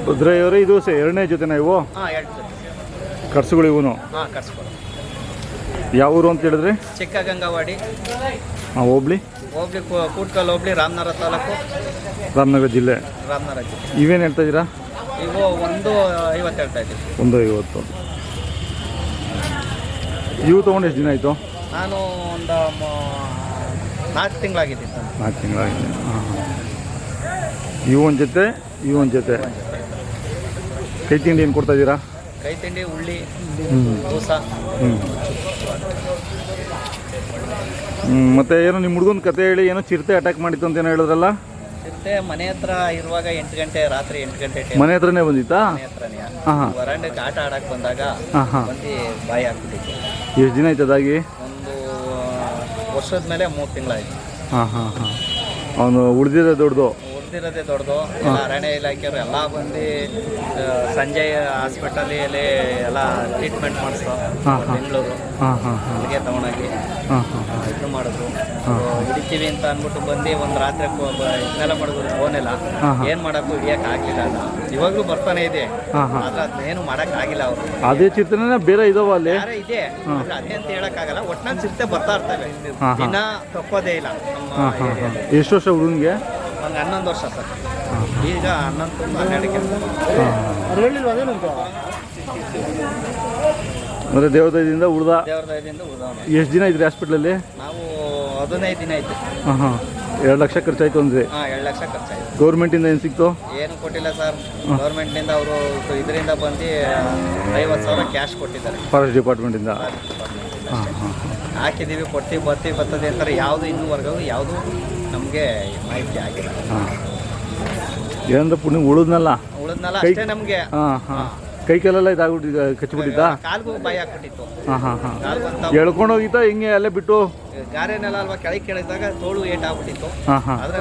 ಭದ್ರಯ್ಯವರೇ, ಇದು ಎರಡನೇ ಜೊತೆನಾ ಇವು? ಹಾಂ, 2 ಜೊತೆ ಕರ್ಸುಗಳು ಇವನು? ಹಾಂ, ಕರ್ಸ್ಕೊಡು. ಯಾವ ಊರು ಅಂತ ಹೇಳಿದ್ರಿ? ಚಿಕ್ಕಗಂಗವಾಡಿ ಹೋಬ್ಳಿ ಕೂಟ್ಕಲ್ ಹೋಬ್ಳಿ, ರಾಮನಗರ ತಾಲೂಕು, ರಾಮನಗರ ಜಿಲ್ಲೆ. ರಾಮನಗರ ಜಿಲ್ಲೆ. ಇವೇನು ಹೇಳ್ತಾ ಇದ್ದೀರಾ? ಇವು 150 ಹೇಳ್ತಾ ಇದ್ದೀವಿ. 150. ಇವು ತೊಗೊಂಡು ಎಷ್ಟು ದಿನ ಆಯಿತು? ನಾನು ಒಂದು 4 ತಿಂಗಳಾಗಿದ್ದೀನಿ. 4 ತಿಂಗಳಾಗಿದೆ. ಇವು ಒಂದು ಜೊತೆ, ಇವು ಒಂದು ಜೊತೆ. ಕೈ ತಿಂಡಿ ಏನು ಕೊಡ್ತಾ ಇದ್ದೀರಾ? ಕೈ ತಿಂಡಿ, ಉಳ್ಳಿ, ದೋಸ. ಮತ್ತು ಏನೋ ನಿಮ್ಮ ಹುಡುಗನ ಕತೆ ಹೇಳಿ, ಏನೋ ಚಿರತೆ ಅಟ್ಯಾಕ್ ಮಾಡಿತ್ತು ಅಂತ ಏನೋ ಹೇಳಿದ್ರಲ್ಲ? ಚಿರತೆ ಮನೆ ಹತ್ರ ಇರುವಾಗ 8 ಗಂಟೆ, ರಾತ್ರಿ 8 ಗಂಟೆ ಮನೆ ಹತ್ರನೇ ಬಂದಿತ್ತಾ? ಮನೆ ಹತ್ರನೇ. ಹಾಂ. ವರಾಂಡಕ್ಕೆ ಆಟ ಆಡಕ್ಕೆ ಬಂದಾಗ ಬಂದು ಬಾಯಿ ಹಾಕ್ಬಿಟ್ಟಿತ್ತು. ಎಷ್ಟು ದಿನ ಆಯ್ತು ಅದಾಗಿ? ಒಂದು ವರ್ಷದ ಮೇಲೆ 3 ತಿಂಗಳಾಯ್ತು. ಅವನು ಉಳಿದಿರೋ ದೊಡ್ಡದು? ಉಳಿದಿರೋದೇ ದೊಡ್ಡದು. ಎಲ್ಲ ಅರಣ್ಯ ಇಲಾಖೆಯವರು ಎಲ್ಲ ಬಂದು ಸಂಜಯ್ ಹಾಸ್ಪಿಟಲ್ಲಿ ಎಲ್ಲ ಟ್ರೀಟ್ಮೆಂಟ್ ಮಾಡಿಸ್ತು. ಬೆಂಗಳೂರು ಅಲ್ಲಿಗೆ ತಗೊಂಡೋಗಿ ಇದು ಮಾಡಿದ್ರು. ಹಿಡಿತೀವಿ ಅಂತ ಅಂದ್ಬಿಟ್ಟು ಬಂದು ಒಂದು ರಾತ್ರಿ ಇದನ್ನೆಲ್ಲ ಮಾಡಿದ್ರು. ಫೋನೆಲ್ಲ ಏನು ಮಾಡೋಕ್ಕೂ ಹಿಡಿಯೋಕೆ ಆಗಲಿಲ್ಲ. ಅದು ಇವಾಗಲೂ ಬರ್ತಾನೆ ಇದೆ, ಆದ್ರೆ ಅದನ್ನೇನು ಮಾಡೋಕ್ಕಾಗಿಲ್ಲ ಅವರು. ಅದೇ ಚಿತ್ರನೇ ಬೇರೆ ಇದಾವ ಅಲ್ಲಿ? ಬೇರೆ ಇದೆ, ಆದರೆ ಅದೇ ಅಂತ ಹೇಳೋಕ್ಕಾಗಲ್ಲ. ಒಟ್ಟಿನಲ್ಲಿ ಚಿರತೆ ಬರ್ತಾ ಇರ್ತವೆ, ದಿನ ತಪ್ಪೋದೇ ಇಲ್ಲ. ಎಷ್ಟು ವರ್ಷ ಹುಡುಗನಿಗೆ? ಒಂದು 11 ವರ್ಷ ಸರ್. ಈಗ 11 12ಕ್ಕೆ. ಅಂದರೆ ದೇವದಯದಿಂದ ಉಳ್ದ? ದೇವದಯದಿಂದ ಉಳ್ದವನು. ಎಷ್ಟು ದಿನ ಇದ್ರಿ ಹಾಸ್ಪಿಟ್ಲಲ್ಲಿ? ನಾವು 15 ದಿನ ಆಯಿತು. 2 ಲಕ್ಷ ಖರ್ಚಾಯ್ತು ಅಂದರೆ? 2 ಲಕ್ಷ ಖರ್ಚಾಯಿತು. ಗೌರ್ಮೆಂಟಿಂದ ಏನು ಸಿಕ್ತು? ಏನು ಕೊಟ್ಟಿಲ್ಲ ಸರ್. ಗೌರ್ಮೆಂಟಿಂದ ಅವರು ಇದರಿಂದ ಬಂದು 50,000 ಕ್ಯಾಶ್ ಕೊಟ್ಟಿದ್ದಾರೆ. ಫಾರೆಸ್ಟ್ ಡಿಪಾರ್ಟ್ಮೆಂಟಿಂದ ಹಾಕಿದ್ದೀವಿ, ಕೊಡ್ತೀವಿ, ಬರ್ತದೆ ಅಂತಾರೆ. ಯಾವುದು ಇನ್ನೂವರೆಗೂ ಯಾವುದು ನಮಗೆ ಮಾಹಿತಿ ಆಗಿಲ್ಲ. ಏನಂದ್ರೆ ಪುಣ್ಯ ಉಳಿದ್ನಲ್ಲ ಅಷ್ಟೇ ನಮಗೆ. ಕೈ ಕಾಲೆಲ್ಲ ಇದಾಗ್ಬಿಟ್ಟಿದ್ದ, ಕಚ್ಚಿಬಿಟ್ಟಿದ್ದ? ಕಾಲ್ಗೂ ಬಾಯಿ ಹಾಕ್ಬಿಟ್ಟಿತ್ತು. ಎಳ್ಕೊಂಡು ಹೋಗಿತ್ತಾ ಹಿಂಗೆ ಅಲ್ಲೇ ಬಿಟ್ಟು? ಗಾರೆನೆಲ್ಲ ಅಲ್ವಾ ಕೆಳಗೆ ಕೆಳಗಿದಾಗ ತೋಳು ಏಟಾಗ್ಬಿಟ್ಟಿತ್ತು. ಆದ್ರೆ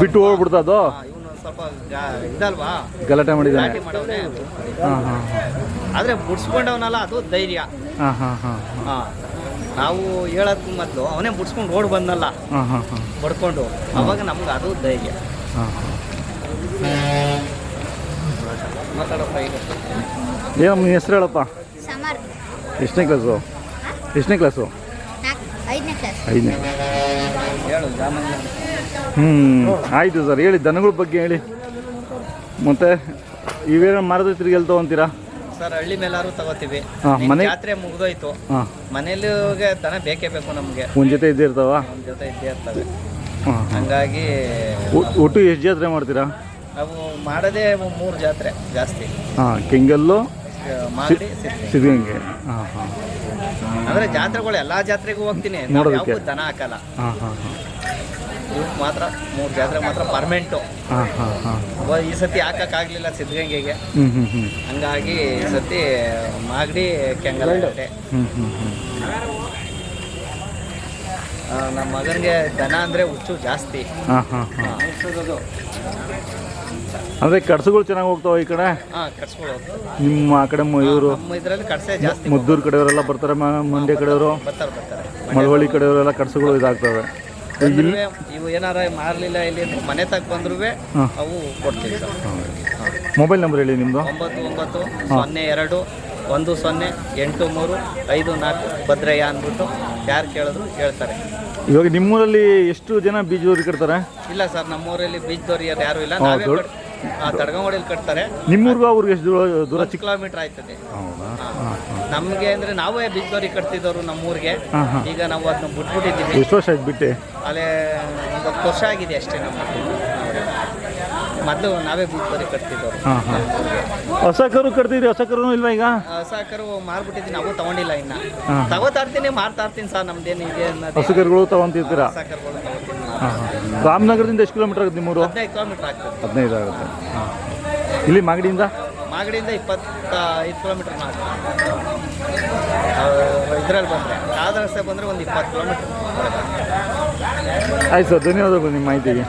ಬಿಟ್ಟು ಹೋಗ್ಬಿಡ್ತಾ ಅದು? ಇವನು ಸ್ವಲ್ಪ ಇದಲ್ವಾ, ಗಲಾಟೆ ಮಾಡಿದ್ದಾನೆ. ಮಾಡವನೇ. ಆದ್ರೆ ಬುಡ್ಸ್ಕೊಂಡವನಲ್ಲ, ಅದು ಧೈರ್ಯ. ನಾವು ಹೇಳೋದಕ್ಕೂ ಮೊದಲು ಅವನೇ ಬುಡ್ಸ್ಕೊಂಡು ಓಡ್ ಬಂದಲ್ಲ ಬಡ್ಕೊಂಡು, ಅವಾಗ ನಮ್ಗೆ ಅದು ಧೈರ್ಯ. ಮಾತಾಡಪ್ಪ. ಈಗ ಏನಮ್ಮ ನಿನ್ನ ಹೆಸರು ಹೇಳಪ್ಪ? ಎಷ್ಟನೇ ಕ್ಲಾಸು? 5ನೇ ಕ್ಲಾಸ್. ಹೇಳು ಜಾಮಂಜ. ಆಯಿತು ಸರ್, ಹೇಳಿ ದನಗಳ ಬಗ್ಗೆ ಹೇಳಿ. ಮತ್ತು ಇವೇನೋ ಮರದ ತಿರುಗಿ ಎಲ್ಲಿ ತೊಗೊತೀರಾ ಸರ್? ಹಳ್ಳಿ ಮೇಲಾರು ತಗೋತೀವಿ. ಜಾತ್ರೆ ಮುಗಿದೋಯ್ತು, ಮನೇಲಿ ದನ ಬೇಕೇ ಬೇಕು ನಮಗೆ. ಒಂದು ಜೊತೆ ಇದ್ದೇ ಇರ್ತಾವ? ಒಂದು ಜೊತೆ ಇದ್ದೇ ಇರ್ತವೆ. ಹಂಗಾಗಿ ಒಟ್ಟು ಎಷ್ಟು ಜಾತ್ರೆ ಮಾಡ್ತೀರಾ? ನಾವು ಮಾಡೋದೇ 3 ಜಾತ್ರೆ ಜಾಸ್ತಿ. ಕೆಂಗಲ್ಲು, ಮಾಗಡಿ, ಸಿದ್ಧಗಂಗೆ. ಅಂದರೆ ಜಾತ್ರೆಗಳು ಎಲ್ಲ ಜಾತ್ರೆಗೂ ಹೋಗ್ತೀನಿ, ಯಾವ ದನ ಹಾಕಲ್ಲ. ಮಾತ್ರ 3 ಜಾತ್ರೆ ಮಾತ್ರ ಪರ್ಮೆಂಟು. ಈ ಸತಿ ಹಾಕಕ್ಕಾಗಲಿಲ್ಲ ಸಿದ್ಧಗಂಗೆಗೆ, ಹಂಗಾಗಿ ಈ ಸತಿ ಮಾಗಡಿ, ಕೆಂಗಲ್ಗಟ್ಟೆ. ನಮ್ಮ ಮಗನಿಗೆ ದನ ಅಂದರೆ ಹುಚ್ಚು ಜಾಸ್ತಿ. ಅಂದರೆ ಕಡ್ಸುಗಳು ಚೆನ್ನಾಗಿ ಹೋಗ್ತಾವೆ ಈ ಕಡೆ? ಕಡ್ಸ್ಗಳು ನಿಮ್ಮ ಆ ಕಡೆ ಇವರು ನಮ್ಮ ಇದರಲ್ಲಿ ಕಡ್ಸೆ ಜಾಸ್ತಿ. ಮುದ್ದೂರು ಕಡೆಯವರೆಲ್ಲ ಬರ್ತಾರೆ, ಮಂಡ್ಯ ಕಡೆಯವರು, ಬರ್ತಾರೆ. ಮಳವಳ್ಳಿ ಕಡೆಯವರೆಲ್ಲ ಕಡ್ಸುಗಳು ಇದಾಗ್ತವೆ. ಇವು ಏನಾರ ಮಾರಲಿಲ್ಲ ಇಲ್ಲಿ ಮನೆ ತಕ್ಕ ಬಂದ್ರೂ ಅವು ಕೊಡ್ತೀವಿ ಸರ್. ಮೊಬೈಲ್ ನಂಬರ್ ಹೇಳಿ ನಿಮ್ಮದು? 9902108354 ಭದ್ರಯ್ಯ ಅಂದ್ಬಿಟ್ಟು ಯಾರು ಕೇಳಿದ್ರು ಹೇಳ್ತಾರೆ. ಇವಾಗ ನಿಮ್ಮೂರಲ್ಲಿ ಎಷ್ಟು ಜನ ಬೀಜದವ್ರಿಗೆ ಕಟ್ತಾರೆ? ಇಲ್ಲ ಸರ್, ನಮ್ಮೂರಲ್ಲಿ ಬೀಜದವ್ರು ಯಾರು ಇಲ್ಲ. ನಾವೇ ತಡಗಂಗೋಡಿಯಲ್ಲಿ ಕಟ್ತಾರೆ. ನಿಮ್ಮೂರ್ಗೂ ಅವ್ರಿಗೆ ಎಷ್ಟು ದೂರ? 10 ಕಿಲೋಮೀಟರ್ ಆಯ್ತದೆ ನಮಗೆ. ಅಂದರೆ ನಾವೇ ಬೀಜದವ್ರಿಗೆ ಕಟ್ತಿದ್ದವರು ನಮ್ಮೂರಿಗೆ. ಈಗ ನಾವು ಅದನ್ನ ಬಿಟ್ಬಿಟ್ಟಿದ್ದೀವಿ. ಎಷ್ಟು ವರ್ಷ ಆಯ್ತು ಬಿಟ್ಟೆ? ಅಲ್ಲೇ 10 ವರ್ಷ ಆಗಿದೆ ಅಷ್ಟೇ. ನಮ್ಮ ಮೊದಲು ನಾವೇ ಬೀಜದವ್ರಿಗೆ ಕಟ್ತಿದ್ದವರು. ಹೊಸ ಕರು ಕಟ್ತಿದ್ರಿ? ಹೊಸ ಕರು ಇಲ್ವಾ ಈಗ? ಹೊಸ ಕರು ಮಾರ್ಬಿಟ್ಟಿದ್ದೀನಿ, ನಾವು ತಗೊಂಡಿಲ್ಲ ಇನ್ನ. ತಗೋತಾ ಇರ್ತೀನಿ, ಮಾರ್ತಾ ಇರ್ತೀನಿ ಸರ್. ನಮ್ದೇನು ಇದೆ ಹೊಸ ಕರುಗಳು ತಗೊಂತಿರ್ತೀರಾ? ಹೊಸ ಕರುಗಳು ತಗೋತೀನಿ. ರಾಮನಗರದಿಂದ ಎಷ್ಟು ಕಿಲೋಮೀಟರ್ ಆಗುತ್ತೆ ನಿಮ್ಮೂರು? 15 ಕಿಲೋಮೀಟರ್ ಆಗ್ತದೆ. 15 ಆಗುತ್ತೆ. ಇಲ್ಲಿ ಮಾಗಡಿಯಿಂದ 25 ಕಿಲೋಮೀಟರ್ ಇದರಲ್ಲಿ ಬಂದರೆ, ಆದ ರಸ್ತೆ ಬಂದರೆ ಒಂದು 20 ಕಿಲೋಮೀಟರ್. ಆಯ್ತು ಸರ್, ಧನ್ಯವಾದಗಳು ನಿಮ್ಮ ಮಾಹಿತಿಗೆ.